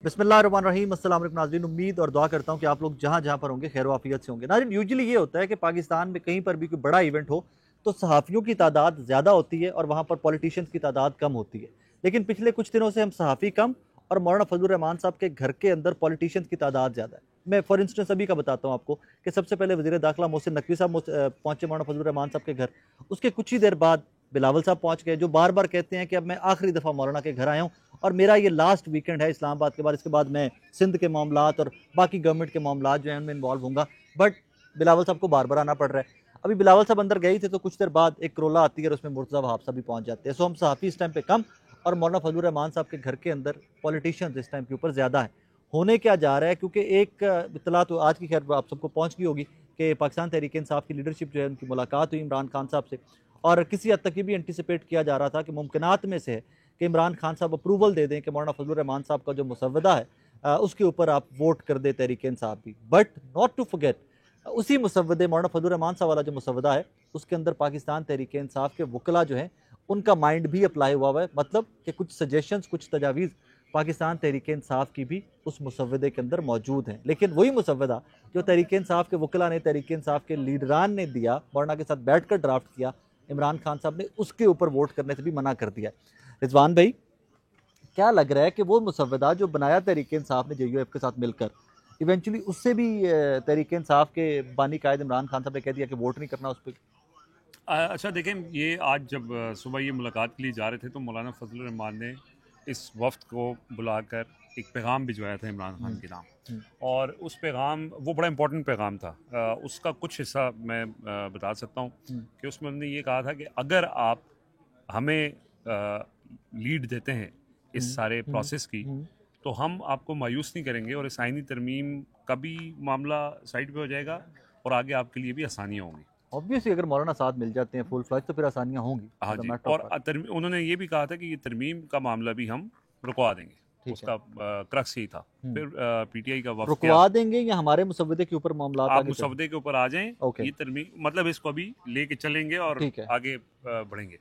बिस्मिल्लाहिर्रहमानिर्रहीम। अस्सलाम वालेकुम नाज़रीन, उम्मीद और दुआ करता हूँ कि आप लोग जहाँ जहाँ पर होंगे खैर वाफियत से होंगे। नाज़रीन, यूजुअली ये होता है कि पाकिस्तान में कहीं पर भी कोई बड़ा इवेंट हो तो सहाफ़ियों की तादाद ज़्यादा होती है और वहाँ पर पॉलिटिशियंस की तादाद कम होती है। लेकिन पिछले कुछ दिनों से हम सहाफ़ी कम और मौलाना फजलुर रहमान साहब के घर के अंदर पॉलिटिशियंस की तादाद ज़्यादा है। मैं फॉर इंस्टेंस अभी का बताता हूँ आपको कि सबसे पहले वज़ीर दाखिला मोहसिन नकवी साहब पहुँचे मौलाना फजलुर रहमान साहब के घर। उसके कुछ ही देर बाद बिलावल साहब पहुँच गए, जो बार बार कहते हैं कि अब मैं आखिरी दफ़ा मौलाना के घर आया हूँ और मेरा ये लास्ट वीकेंड है इस्लामाबाद के बाद। इसके बाद मैं सिंध के मामलात और बाकी गवर्नमेंट के मामलात जो हैं उनमें इन्वॉल्व होऊंगा। बट बिलावल साहब को बार बार आना पड़ रहा है। अभी बिलावल साहब अंदर गए थे तो कुछ देर बाद एक करोला आती है और उसमें मुर्तज़ा वहाब साहब भी पहुंच जाते हैं। सो हम सहाफ़ी इस टाइम पे कम और मौलाना फजलुर रहमान साहब के घर के अंदर पॉलिटिशियंस इस टाइम के ऊपर ज़्यादा है। होने क्या जा रहा है, क्योंकि एक इतला तो आज की खैर आप सबको पहुँच गई होगी कि पाकिस्तान तहरीक इंसाफ की लीडरशिप जो है उनकी मुलाकात हुई इमरान खान साहब से, और किसी हद तक ये भी एंटिसिपेट किया जा रहा था कि मुमकिनात में से है कि इमरान खान साहब अप्रूवल दे दें कि मौलाना फजलुर रहमान साहब का जो मुसव्वदा है उसके ऊपर आप वोट कर दे तहरीक इंसाफ भी। बट नॉट टू फॉरगेट, उसी मुसव्वदे मौलाना फजलुर रहमान साहब वाला जो मुसव्वदा है उसके अंदर पाकिस्तान तहरीक इंसाफ के वकला जो हैं उनका माइंड भी अप्लाई हुआ हुआ है। मतलब कि कुछ सजेशंस, कुछ तजावीज़ पाकिस्तान तहरीक इंसाफ की भी उस मुसव्वदे के अंदर मौजूद हैं। लेकिन वही मुसव्वदा जो तहरीक इंसाफ के वकला ने, तहरीक इंसाफ के लीडरान ने दिया, मौलाना के साथ बैठ कर ड्राफ्ट किया, इमरान खान साहब ने उसके ऊपर वोट करने से भी मना कर दिया। रिजवान भाई, क्या लग रहा है कि वो मुसव्वदा जो बनाया तहरीक इंसाफ ने JUF के साथ मिलकर, इवेंचुअली उससे भी तहरीक इंसाफ के बानी कायद इमरान खान साहब ने कह दिया कि वोट नहीं करना उस पर? अच्छा देखें, ये आज जब सुबह ये मुलाकात के लिए जा रहे थे तो मौलाना फजलुर रहमान ने इस वफ्त को बुलाकर एक पैगाम भिजवाया था इमरान खान के नाम। और उस पैगाम, वो बड़ा इंपॉर्टेंट पैगाम था। उसका कुछ हिस्सा मैं बता सकता हूँ कि उसमें उन्होंने ये कहा था कि अगर आप हमें लीड देते हैं इस सारे प्रोसेस की तो हम आपको मायूस नहीं करेंगे और इस आईनी तरमीम का भी मामला साइड पे हो जाएगा और आगे आपके लिए भी आसानियाँ होंगी। ऑब्वियसली अगर मौलाना साथ मिल जाते हैं फुल फ्लैज तो फिर आसानियां होंगी। हाँ मतलब जी, मैटर और ऑफ फैक्ट। उन्होंने ये भी कहा था कि ये तरमीम का मामला भी हम रुकवा देंगे। ठीक है। उसका क्रक्स यही था। फिर पीटीआई का वफ्द गया। रुकवा देंगे या हमारे मुसव्वदे के ऊपर मामलात आप आगे चलें? मुसवदे के ऊपर आ जाएं, ओके। ये तरमीम मतलब इसको अभी लेके चलेंगे और ठीक है। आगे बढ़ेंगे।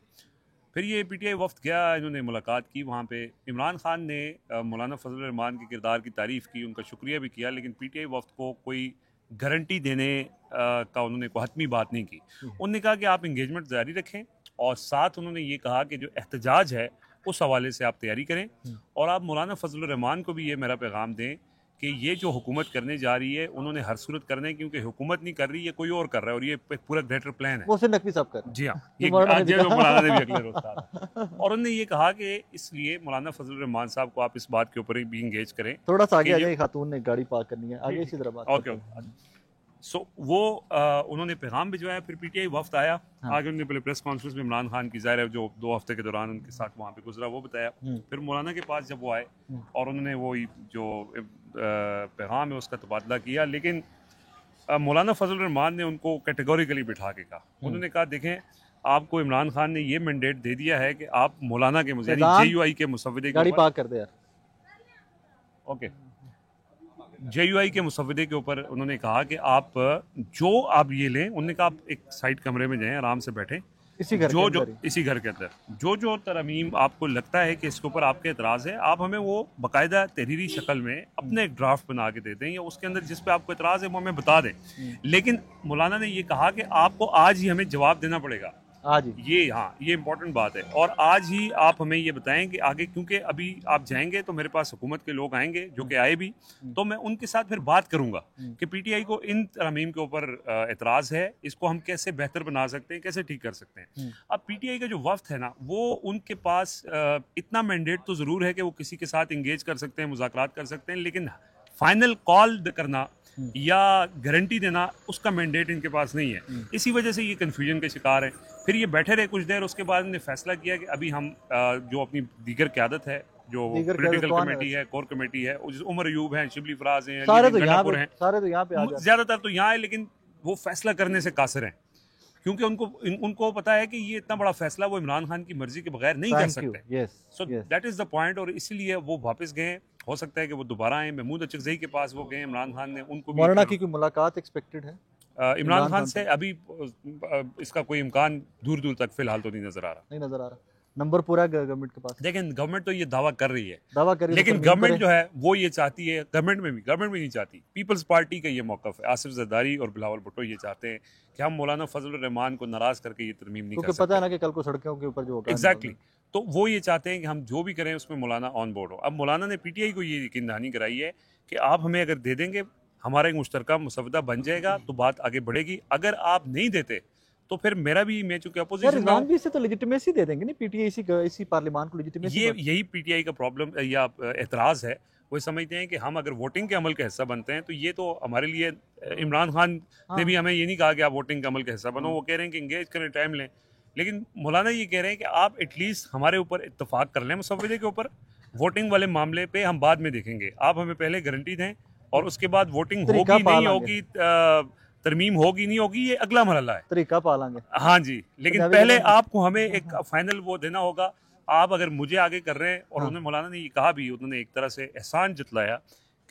फिर ये पीटीआई वफ्द गया, इन्होंने मुलाकात की। वहाँ पे इमरान खान ने मौलाना फजल रहमान के किरदार की तारीफ़ की, उनका शुक्रिया भी किया, लेकिन पीटीआई वफ्द को कोई गारंटी देने का उन्होंने कोई हतमी बात नहीं की। उन्होंने कहा कि आप इंगेजमेंट जारी रखें और साथ उन्होंने ये कहा कि जो एहतजाज है उस हवाले से आप तैयारी करें और आप मौलाना फजल रहमान को भी ये मेरा पैगाम दें कि ये जो हुकूमत करने जा रही है उन्होंने हर सूरत करना है, क्योंकि हुकूमत नहीं कर रही है, कोई और कर रहा है और ये एक पूरा ग्रेटर प्लान है। मोहसिन नकवी साहब कर जी हाँ, जो ये मौलाना ने आज भी जो मौलाना ने भी कहा। अगले रोज कहा। और उन्होंने ये कहा कि इसलिए मौलाना फजल रहमान साहब को आप इस बात के ऊपर भी इंगेज करें। थोड़ा सा आगे कि आ ये जाए, खातून ने गाड़ी पार्क करनी है, आगे इसी तरह बात करते ओके हैं। सो वो उन्होंने पैगाम भिजवाया। फिर पीटीआई वफ्द आया। हाँ। आगे उन्होंने पहले प्रेस कॉन्फ्रेंस में इमरान खान की ज़ाहिर है जो 2 हफ्ते के दौरान उनके साथ वहाँ पे गुजरा वो बताया। फिर मौलाना के पास जब वो आए और उन्होंने वो जो पैगाम है उसका तबादला किया, लेकिन मौलाना फजल रहमान ने उनको कैटेगोरिकली बिठा के कहा। उन्होंने कहा देखें, आपको इमरान खान ने ये मैंडेट दे दिया है कि आप मौलाना के JUI के मुसव्वदे के गाड़ी ऊपर पार्क कर दे यार। ओके JUI के मुसव्वदे के ऊपर उन्होंने कहा कि आप जो आप ये लें। उन्होंने कहा आप एक साइड कमरे में जाएं, आराम से बैठें, इसी घर के जो अंदर ही। इसी घर के अंदर जो तरमीम आपको लगता है कि इसके ऊपर आपके एतराज़ है, आप हमें वो बाकायदा तहरीरी शक्ल में अपने एक ड्राफ्ट बना के दे दें या उसके अंदर जिस पे आपको एतराज़ है वो हमें बता दें। लेकिन मौलाना ने ये कहा कि आपको आज ही हमें जवाब देना पड़ेगा। आज ही। ये हाँ, ये इंपॉर्टेंट बात है। और आज ही आप हमें ये बताएं कि आगे, क्योंकि अभी आप जाएंगे तो मेरे पास हुकूमत के लोग आएंगे जो कि आए भी, तो मैं उनके साथ फिर बात करूंगा कि पीटीआई को इन तरमीम के ऊपर एतराज़ है, इसको हम कैसे बेहतर बना सकते हैं, कैसे ठीक कर सकते हैं। अब पीटीआई का जो वफ्द है ना, वो उनके पास इतना मैंडेट तो ज़रूर है कि वो किसी के साथ इंगेज कर सकते हैं, मुज़ाकरात कर सकते हैं, लेकिन फाइनल कॉल करना या गारंटी देना उसका मैंडेट इनके पास नहीं है। इसी वजह से ये कन्फ्यूजन के शिकार है। फिर ये बैठे रहे कुछ देर, उसके बाद इन्होंने फैसला किया कि अभी हम जो अपनी दीगर क़यादत है, जो पॉलिटिकल कमेटी है, कोर कमेटी है, उमर अयूब हैं, शिबली फराज हैं, सारे तो यहाँ पे आ जाते। ज़्यादातर तो यहाँ है, लेकिन वो फैसला करने से कासिर हैं, क्योंकि उनको पता है कि ये इतना बड़ा फैसला वो इमरान खान की मर्जी के बगैर नहीं कर सकते। So that is the point. और इसीलिए वो वापस गए। हो सकता है कि वो दोबारा आए। महमूद अचकज़ई के पास वो गए, इमरान खान ने उनको भी। मौलाना की कोई मुलाकात एक्सपेक्टेड है इमरान खान से? अभी इसका कोई इम्कान दूर दूर तक फिलहाल तो नहीं नजर आ रहा। नंबर पूरा गवर्नमेंट के पास, देखें गवर्नमेंट तो ये दावा कर रही है, दावा करिए, लेकिन तरमीम गवर्नमेंट करें। जो है वो ये चाहती है, गवर्नमेंट भी नहीं चाहती। पीपल्स पार्टी का ये मौकफ है, आसिफ जरदारी और बिलावल भुट्टो ये चाहते हैं कि हम मौलाना फजल रहमान को नाराज करके ये तरमीम नहीं कर क्योंकि सकते। पता है ना कि कल को सड़कों के ऊपर जो होगा एग्जैक्टली तो वो ये चाहते हैं कि हम जो भी करें उसमें मौलाना ऑन बोर्ड हो। अब मौलाना ने पीटीआई को ये यकीन दहानी कराई है कि आप हमें अगर दे देंगे, हमारा एक मुश्तरका मुसवदा बन जाएगा तो बात आगे बढ़ेगी। अगर आप नहीं देते तो फिर मेरा भी, मैं चूंकि यार अपोजिशन में रिजवान हूं, भी इससे तो लेजिटिमेसी दे देंगे नहीं, पीटीआई इसी पार्लियामान को लेजिटिमेसी। ये यही पीटीआई का प्रॉब्लम या एतराज़ है। वो समझते हैं कि हम अगर वोटिंग के अमल का हिस्सा बनते हैं तो ये तो हमारे लिए, इमरान खान ने भी हमें ये नहीं कहा कि आप वोटिंग के अमल का हिस्सा बनो, वो कह रहे हैं कि इंगेज करें, टाइम लें। लेकिन मौलाना ये कह रहे हैं कि आप एटलीस्ट हमारे ऊपर इत्तेफाक कर लें मुसव्वदे के ऊपर, वोटिंग वाले मामले पे हम बाद में देखेंगे, आप हमें पहले गारंटी दें और उसके बाद वोटिंग तरीका होगी नहीं पालांगे। होगी, तरमीम होगी नहीं होगी, ये अगला मरहला है। तरीका पालांगे। हाँ जी, लेकिन पंजाबी पहले कहते हैं। आपको हमें एक फाइनल वो देना होगा। आप अगर मुझे आगे कर रहे हैं, और हाँ। उन्होंने मौलाना ने ये कहा भी, उन्होंने एक तरह से एहसान जतलाया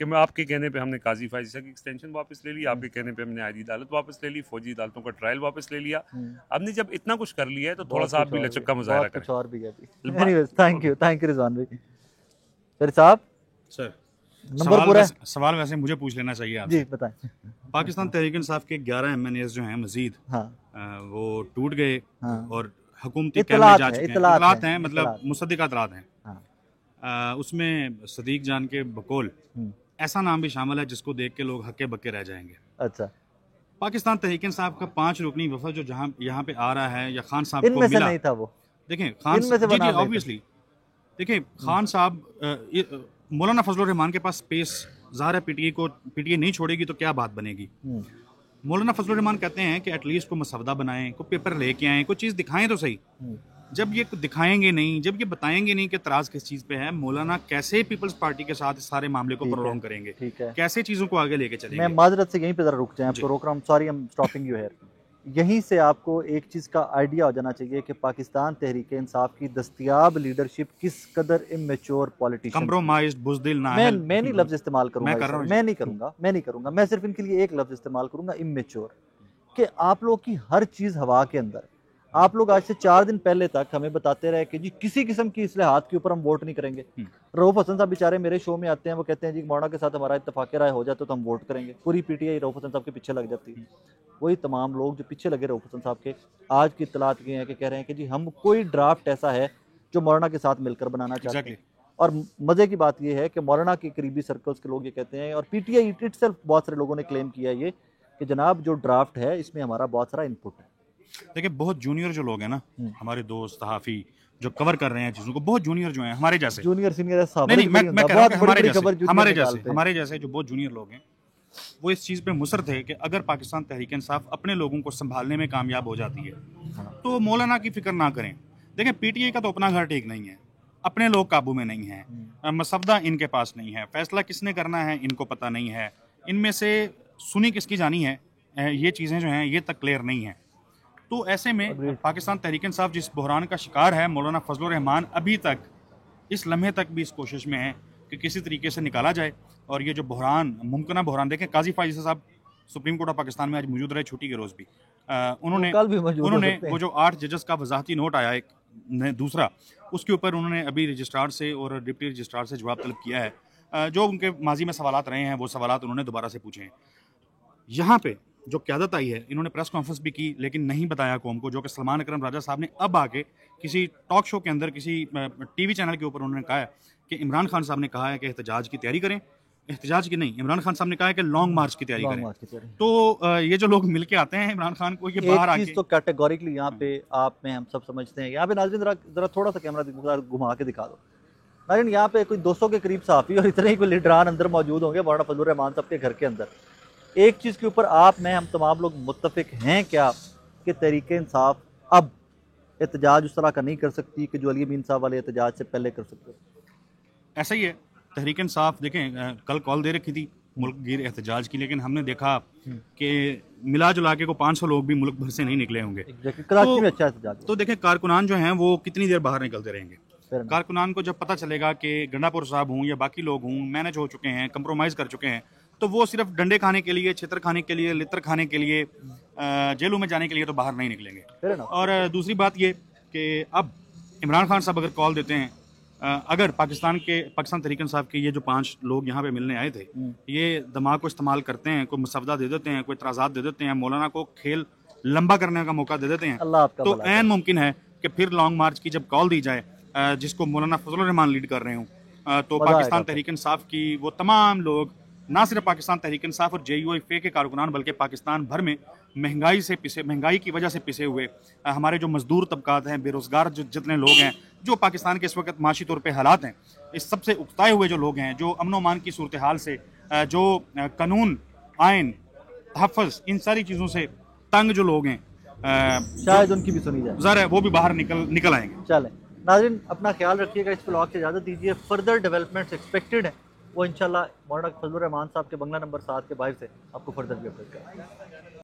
कि मैं आपके कहने पे हमने काजी फाइजा की एक्सटेंशन वापस ले ली, आपके कहने पे हमने आईदी अदालत वापस ले ली, फौजी अदालतों का ट्रायल वापस ले लिया। आपने जब इतना कुछ कर लिया है तो थोड़ा बहुत सा आप कुछ भी और लचक का मुजाहरा बहुत करें। कुछ और भी है अभी। एनीवेज, थैंक यू रिजवान भाई। फिर साहब सर नंबर पूरा है? सवाल वैसे मुझे पूछ लेना चाहिए जी आपसे। बताएं। पाकिस्तान तहरीक इंसाफ के 11 MNAs जो हैं मजीद हाँ वो टूट गए हाँ और हुकूमती कैद में इत्तलात जा है, चुके हैं। इत्तलात इत्तलात है, हैं, मतलब इत्तलात। मुसद्दिक़ इत्तलात हैं। हाँ उसमें सदीक जान के बकोल हम्म, ऐसा नाम भी शामिल है जिसको देख के लोग हक्के बक्के रह जाएंगे। अच्छा, पाकिस्तान तहरीक इंसाफ का 5 रुकनी वफद जो जहाँ यहाँ पे आ रहा है या खान साहब को इनमें से मिला, नहीं था वो, देखें खान इनमें से जी बना जी नहीं था। ऑब्वियसली देखिए खान साहब, मौलाना फजल रहमान के पास स्पेस ज़ाहिर है, पीटीआई नहीं छोड़ेगी तो क्या बात बनेगी। हम्म, मौलाना फजल रहमान कहते हैं कि एटलीस्ट को मसवदा बनाएं, को पेपर लेके आएं, कोई चीज़ दिखाएं तो सही। हम्म, जब ये दिखाएंगे नहीं, जब ये बताएंगे नहीं कि तराज किस चीज़ पे है, मौलाना कैसे पीपल्स पार्टी के साथ इस सारे मामले को ठीक है, प्रोलॉन्ग करेंगे, ठीक है। कैसे चीज़ों को आगे लेके मैं चलेंगे। माजरत से यहीं पे जरा रुक जाएं, जी। आपको रोक रहा हूँ, sorry, I am stopping you here. यहीं से आपको एक चीज़ का आइडिया हो जाना चाहिए कि पाकिस्तान तहरीक इंसाफ की दस्तयाब लीडरशिप किस कदर इमेच्योर पॉलिटिशियन। कंप्रोमाइज्ड, बुज़दिल, मैं नाअहल। मैं नहीं लफ्ज इस्तेमाल करूंगा, मैं कर रहा हूँ। मैं नहीं करूंगा, मैं सिर्फ इनके लिए एक लफ्ज इस्तेमाल करूंगा, इमेच्योर। कि आप लोग की हर चीज़ हवा के अंदर। आप लोग आज से 4 दिन पहले तक हमें बताते रहे कि जी किसी किस्म की इस्लाहात के ऊपर हम वोट नहीं करेंगे। रऊफ हसन साहब बेचारे मेरे शो में आते हैं, वो कहते हैं जी मौलाना के साथ हमारा इत्तेफाक राय हो जाए तो हम वोट करेंगे। पूरी पीटीआई रऊफ हसन साहब के पीछे लग जाती है। वही तमाम लोग जो पीछे लगे रऊफ हसन साहब के, आज की इत्तलात ये है कि कह रहे हैं कि जी हम कोई ड्राफ्ट ऐसा है जो मौलाना के साथ मिलकर बनाना चाहते हैं। और मज़े की बात यह है कि मौलाना के करीबी सर्कल्स के लोग ये कहते हैं, और पीटीआई इटसेल्फ बहुत सारे लोगों ने क्लेम किया ये कि जनाब जो ड्राफ्ट है इसमें हमारा बहुत सारा इनपुट है। देखिए बहुत जूनियर जो लोग हैं ना, हमारे दोस्त सहाफ़ी जो कवर कर रहे हैं चीज़ों को, बहुत जूनियर जो हैं हमारे जैसे, जूनियर सीनियर नहीं नहीं मैं कह रहा हूँ कि हमारे जैसे हमारे जैसे जो बहुत जूनियर लोग हैं, वो इस चीज़ पे मुसर थे कि अगर पाकिस्तान तहरीक इंसाफ अपने लोगों को संभालने में कामयाब हो जाती है तो मौलाना की फिक्र ना करें। देखें पीटीआई का तो अपना घर ठीक नहीं है, अपने लोग काबू में नहीं है, मसवदा इनके पास नहीं है, फैसला किसने करना है इनको पता नहीं है, इनमें से सुनी किसकी जानी है, ये चीज़ें जो हैं ये तक क्लियर नहीं है। तो ऐसे में पाकिस्तान तहरीक इंसाफ जिस बहरान का शिकार है, मौलाना फजल रहमान अभी तक इस लम्हे तक भी इस कोशिश में है कि किसी तरीके से निकाला जाए। और ये जो बहरान, मुमकिन बहरान, देखें काजी फाइजा साहब सुप्रीम कोर्ट ऑफ पाकिस्तान में आज मौजूद रहे छुट्टी के रोज़ भी, उन्होंने वो जो 8 जजेस का वजाहती नोट आया एक दूसरा, उसके ऊपर उन्होंने अभी रजिस्ट्रार से और डिप्टी रजिस्ट्रार से जवाब तलब किया है। जो उनके माजी में सवालात रहे हैं वो सवालात उन्होंने दोबारा से पूछे हैं। यहाँ पे जो क़यादत आई है, इन्होंने प्रेस कॉन्फ्रेंस भी की लेकिन नहीं बताया कौम को, जो कि सलमान अकरम राजा साहब ने अब आके किसी टॉक शो के अंदर, किसी टीवी चैनल के ऊपर उन्होंने कहा है कि इमरान खान साहब ने कहा है कि एहतजाज की तैयारी करें, एहतजाज की नहीं, इमरान खान साहब ने कहा है कि लॉन्ग मार्च की तैयारी करें। तो ये जो लोग मिलके आते हैं इमरान खान को, ये बाहर आके तो कैटेगोरिकली यहाँ पे आप में हम सब समझते हैं। यहाँ पे नाज़रीन जरा थोड़ा सा कैमरा घुमा के दिखा दो नाज़रीन, यहाँ पे कोई 200 के करीब सहाफ़ी और इतने ही कोई लीडरान अंदर मौजूद होंगे मौलाना फजल रहमान साहब के घर के अंदर। एक चीज़ के ऊपर आप में हम तमाम लोग मुत्तफिक हैं क्या कि तहरीक इंसाफ अब एहतजाज उस तरह का नहीं कर सकती कि जो अली अमीन साहब वाले एहतजाज से पहले कर सकते? ऐसा ही है, तहरीक इंसाफ देखें कल कॉल दे रखी थी मुल्क गिर एहतजाज की, लेकिन हमने देखा कि मिला जुला के को 500 लोग भी मुल्क भर से नहीं निकले होंगे। कराची में अच्छा एहतजाज तो देखें कारकुनान जो हैं वो कितनी देर बाहर निकलते रहेंगे। कारकुनान को जब पता चलेगा कि गंडापुर साहब हूँ या बाकी लोग हूँ मैनेज हो चुके हैं, कंप्रोमाइज़ कर चुके हैं, तो वो सिर्फ डंडे खाने के लिए, छितर खाने के लिए, लित्र खाने के लिए, जेलों में जाने के लिए तो बाहर नहीं निकलेंगे। और दूसरी बात ये कि अब इमरान खान साहब अगर कॉल देते हैं, अगर पाकिस्तान तहरीक इंसाफ के ये जो 5 लोग यहाँ पे मिलने आए थे, ये दिमाग को इस्तेमाल करते हैं, कोई मसवदा दे देते हैं, कोई एतराज़ात दे देते हैं, मौलाना को खेल लंबा करने का मौका दे देते हैं, अल्लाह आपका तो भला करे। ऐन मुमकिन है कि फिर लॉन्ग मार्च की जब कॉल दी जाए, जिसको मौलाना फजलुर रहमान लीड कर रहे हों, तो मजा पाकिस्तान आएगा फिर। तहरीक इंसाफ की वो तमाम लोग, ना सिर्फ पाकिस्तान तहरीक इंसाफ और JUIF के कारकुनान, बल्कि पाकिस्तान भर में महंगाई की वजह से पिसे हुए हमारे जो मजदूर तबकात हैं, बेरोजगार जो जितने लोग हैं, जो पाकिस्तान के इस वक्त माशी तौर पे हालात हैं, इस सबसे उकताए हुए जो लोग हैं, जो अमन अमान की सूरत हाल से, जो कानून आइन तहफ़्फ़ुज़ इन सारी चीज़ों से तंग जो लोग हैं, शायद उनकी भी सुनी जाए। ज़ाहिर है वो भी बाहर निकल आएंगे। चलें नाज़रीन, अपना ख्याल रखिएगा, इस ब्लॉग से इजाज़त दीजिए। फर्दर डेवलपमेंट्स एक्सपेक्टेड हैं, वो इंशाल्लाह मौलाना फजलुर रहमान साहब के बंगला नंबर 7 के बाहर से आपको फर्दर भी अपडेट करेंगे।